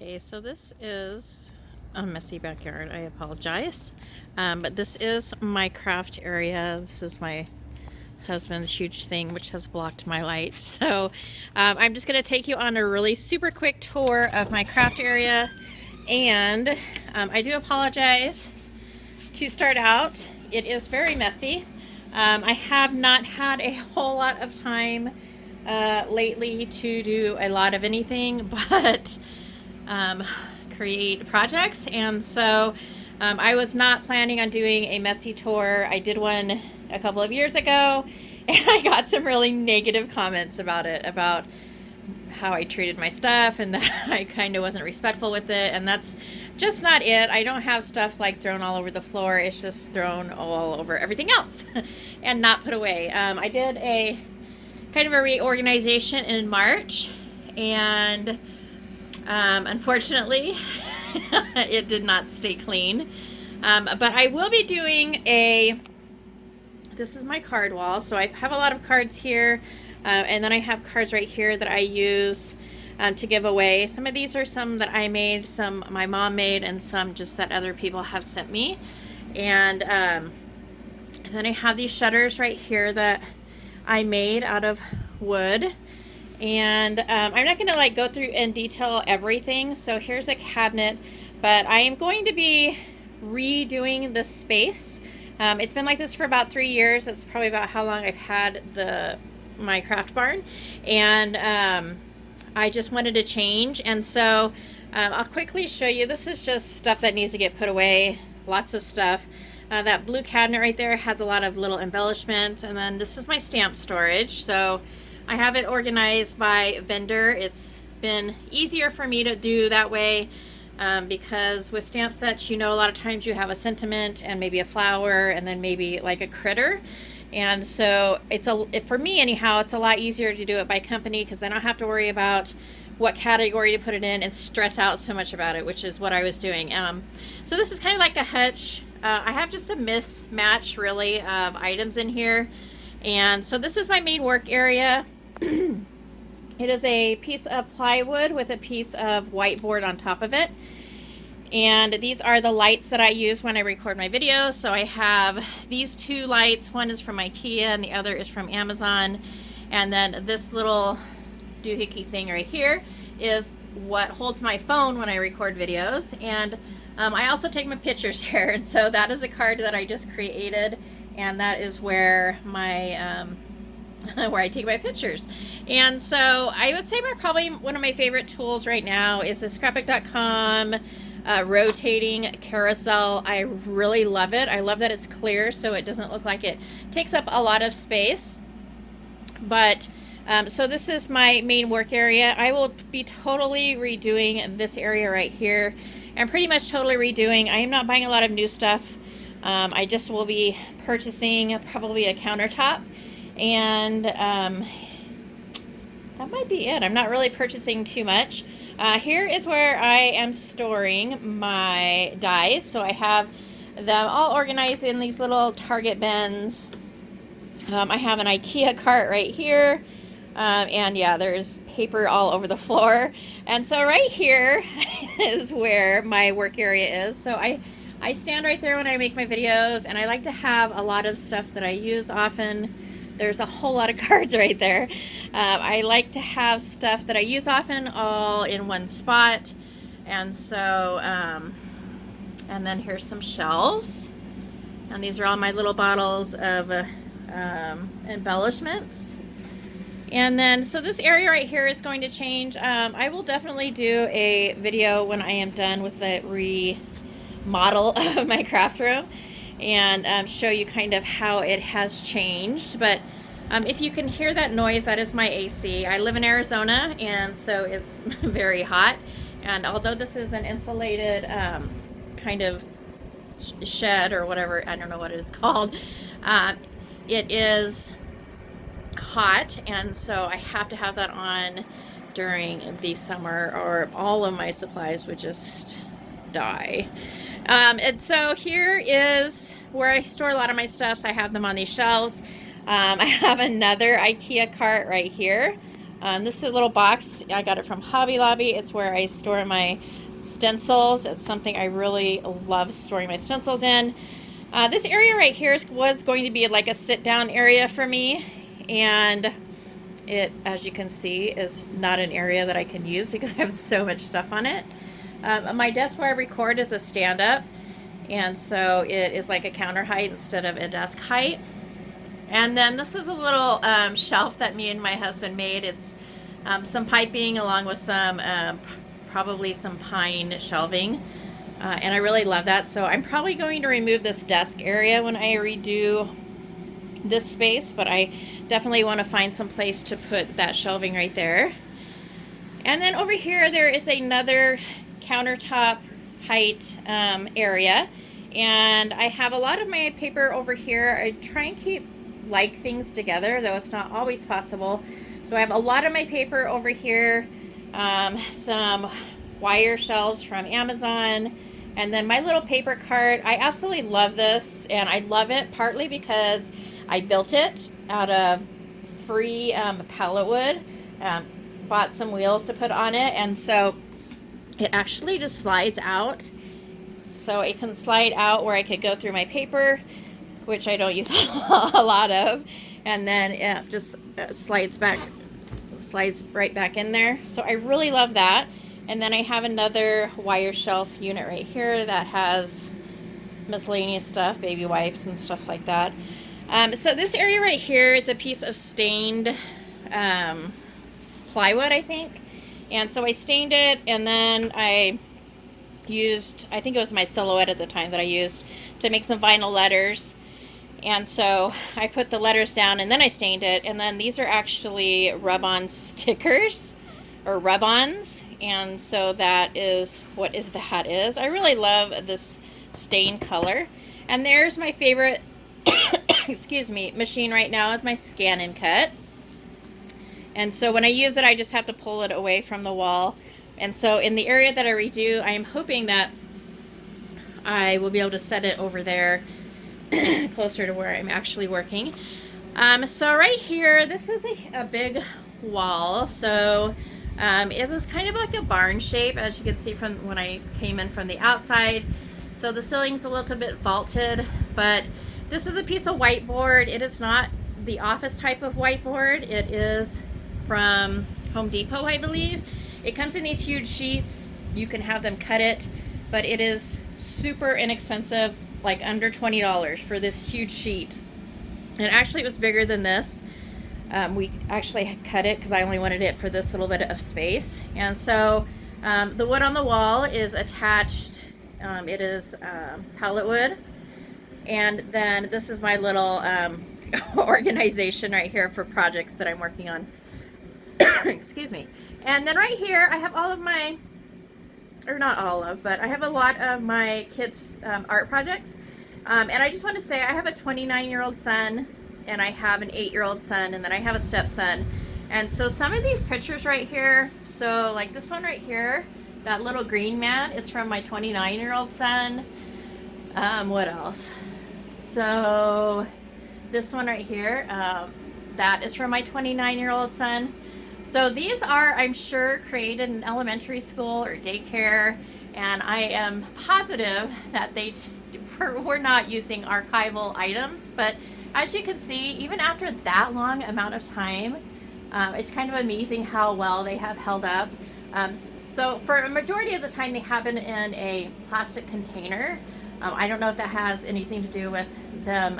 Okay, so this is a messy backyard. I apologize. But this is my craft area. This is my husband's huge thing, which has blocked my light. So I'm just going to take you on a really super quick tour of my craft area. And I do apologize to start out. It is very messy. I have not had a whole lot of time lately to do a lot of anything but create projects, and so I was not planning on doing a messy tour. I did one a couple of years ago, and I got some really negative comments about it, about how I treated my stuff and that I kind of wasn't respectful with it, and that's just not it. I don't have stuff like thrown all over the floor. It's just thrown all over everything else and not put away. I did a kind of a reorganization in March, and unfortunately it did not stay clean, but I will be doing this is my card wall, so I have a lot of cards here, and then I have cards right here that I use to give away. Some of these are some that I made, some my mom made, and some just that other people have sent me. And then I have these shutters right here that I made out of wood. And I'm not going to like go through in detail everything. So here's a cabinet, but I am going to be redoing this space. It's been like this for about 3 years. That's probably about how long I've had my craft barn, and I just wanted to change. And so I'll quickly show you. This is just stuff that needs to get put away. Lots of stuff. That blue cabinet right there has a lot of little embellishments, and then this is my stamp storage. So I have it organized by vendor. It's been easier for me to do that way because with stamp sets, you know, a lot of times you have a sentiment and maybe a flower and then maybe like a critter. And so for me anyhow, it's a lot easier to do it by company because then I don't have to worry about what category to put it in and stress out so much about it, which is what I was doing. So this is kind of like a hutch. I have just a mismatch really of items in here. And so this is my main work area. It is a piece of plywood with a piece of whiteboard on top of it. And these are the lights that I use when I record my videos. So I have these two lights. One is from IKEA and the other is from Amazon. And then this little doohickey thing right here is what holds my phone when I record videos. And I also take my pictures here. And so that is a card that I just created. And that is where my where I take my pictures. And so I would say probably one of my favorite tools right now is the scrapbook.com rotating carousel. I really love it. I love that it's clear so it doesn't look like it takes up a lot of space. But so this is my main work area. I will be totally redoing this area right here and pretty much totally redoing. I am not buying a lot of new stuff. I just will be purchasing probably a countertop, and that might be it. I'm not really purchasing too much. Here is where I am storing my dies. So I have them all organized in these little Target bins. I have an IKEA cart right here. And yeah, there's paper all over the floor. And so right here is where my work area is. So I stand right there when I make my videos, and I like to have a lot of stuff that I use often. There's a whole lot of cards right there. I like to have stuff that I use often all in one spot. And so, and then here's some shelves. And these are all my little bottles of embellishments. And then, so this area right here is going to change. I will definitely do a video when I am done with the remodel of my craft room and show you kind of how it has changed. But if you can hear that noise, that is my AC. I live in Arizona, and so it's very hot. And although this is an insulated kind of shed or whatever, I don't know what it's called, it is hot, and so I have to have that on during the summer or all of my supplies would just die. And so here is where I store a lot of my stuff. So I have them on these shelves. I have another IKEA cart right here. This is a little box. I got it from Hobby Lobby. It's where I store my stencils. It's something I really love storing my stencils in. This area right here was going to be like a sit-down area for me, and it, as you can see, is not an area that I can use because I have so much stuff on it. My desk where I record is a stand-up, and so it is like a counter height instead of a desk height. And then this is a little shelf that me and my husband made. It's some piping along with some probably some pine shelving, and I really love that. So I'm probably going to remove this desk area when I redo this space, but I definitely want to find some place to put that shelving right there. And then over here there is another countertop height area, and I have a lot of my paper over here. I try and keep like things together, though it's not always possible. So I have a lot of my paper over here, some wire shelves from Amazon, and then my little paper cart. I absolutely love this, and I love it partly because I built it out of free pallet wood, bought some wheels to put on it, and so it actually just slides out. So it can slide out where I could go through my paper, which I don't use a lot of, and then it just slides right back in there. So I really love that. And then I have another wire shelf unit right here that has miscellaneous stuff, baby wipes and stuff like that. So this area right here is a piece of stained plywood, I think. And so I stained it, and then I used, I think it was my silhouette at the time that I used to make some vinyl letters. And so I put the letters down, and then I stained it, and then these are actually rub-on stickers, or rub-ons, and so that is what that is. I really love this stain color. And there's my favorite excuse me, machine right now is my Scan and Cut. And so when I use it, I just have to pull it away from the wall. And so in the area that I redo, I am hoping that I will be able to set it over there closer to where I'm actually working. So right here, this is a big wall. So it was kind of like a barn shape, as you can see from when I came in from the outside. So the ceiling's a little bit vaulted, but this is a piece of whiteboard. It is not the office type of whiteboard. It is from Home Depot, I believe. It comes in these huge sheets. You can have them cut it, but it is super inexpensive, like under $20 for this huge sheet. And actually it was bigger than this. We actually cut it because I only wanted it for this little bit of space. And so the wood on the wall is attached. It is pallet wood. And then this is my little organization right here for projects that I'm working on. Excuse me. And then right here I have all of my, or not all of, but I have a lot of my kids' art projects. And I just want to say I have a 29-year-old son, and I have an 8-year-old son, and then I have a stepson. And so some of these pictures right here, so like this one right here, that little green man is from my 29-year-old son. What else? So this one right here, that is from my 29-year-old son. So these are, I'm sure, created in elementary school or daycare, and I am positive that we're not using archival items, but as you can see, even after that long amount of time, it's kind of amazing how well they have held up. So for a majority of the time, they have been in a plastic container. I don't know if that has anything to do with them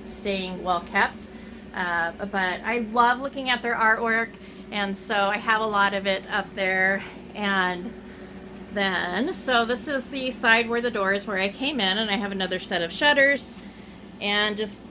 staying well kept, but I love looking at their artwork, and so I have a lot of it up there. And then, so this is the side where the door is where I came in, and I have another set of shutters, and just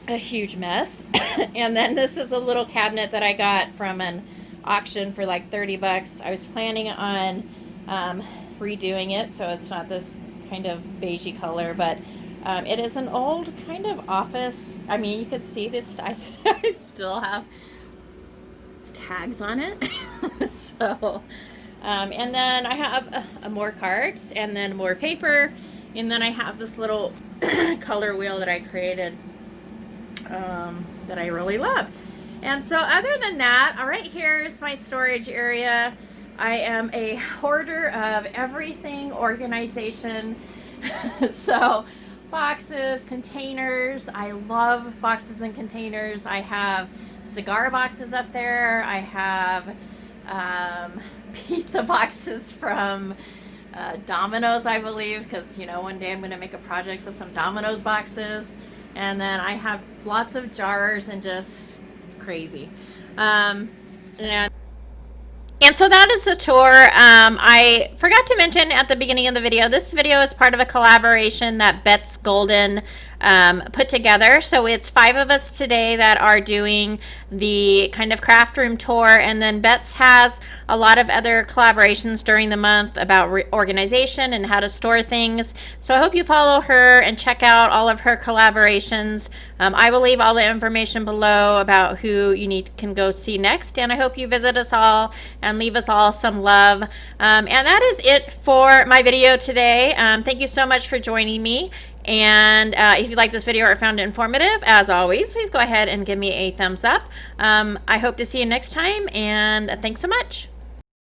a huge mess. And then this is a little cabinet that I got from an auction for like 30 bucks. I was planning on redoing it so it's not this kind of beigey color, but it is an old kind of office. I mean, you can see this, I still have tags on it. So and then I have more cards, and then more paper, and then I have this little color wheel that I created that I really love. And so other than that, right here is my storage area. I am a hoarder of everything organization. So boxes, containers. I love boxes and containers. I have cigar boxes up there. I have pizza boxes from Domino's, I believe, because one day I'm going to make a project with some Domino's boxes. And then I have lots of jars and just crazy. And so that is the tour. I forgot to mention at the beginning of the video, this video is part of a collaboration that Bet's Golden put together. So it's 5 of us today that are doing the kind of craft room tour, and then Bet's has a lot of other collaborations during the month about organization and how to store things. So I hope you follow her and check out all of her collaborations. I will leave all the information below about who you can go see next, and I hope you visit us all and leave us all some love. And that is it for my video today. Thank you so much for joining me. And if you like this video or found it informative, as always, please go ahead and give me a thumbs up. I hope to see you next time, and thanks so much.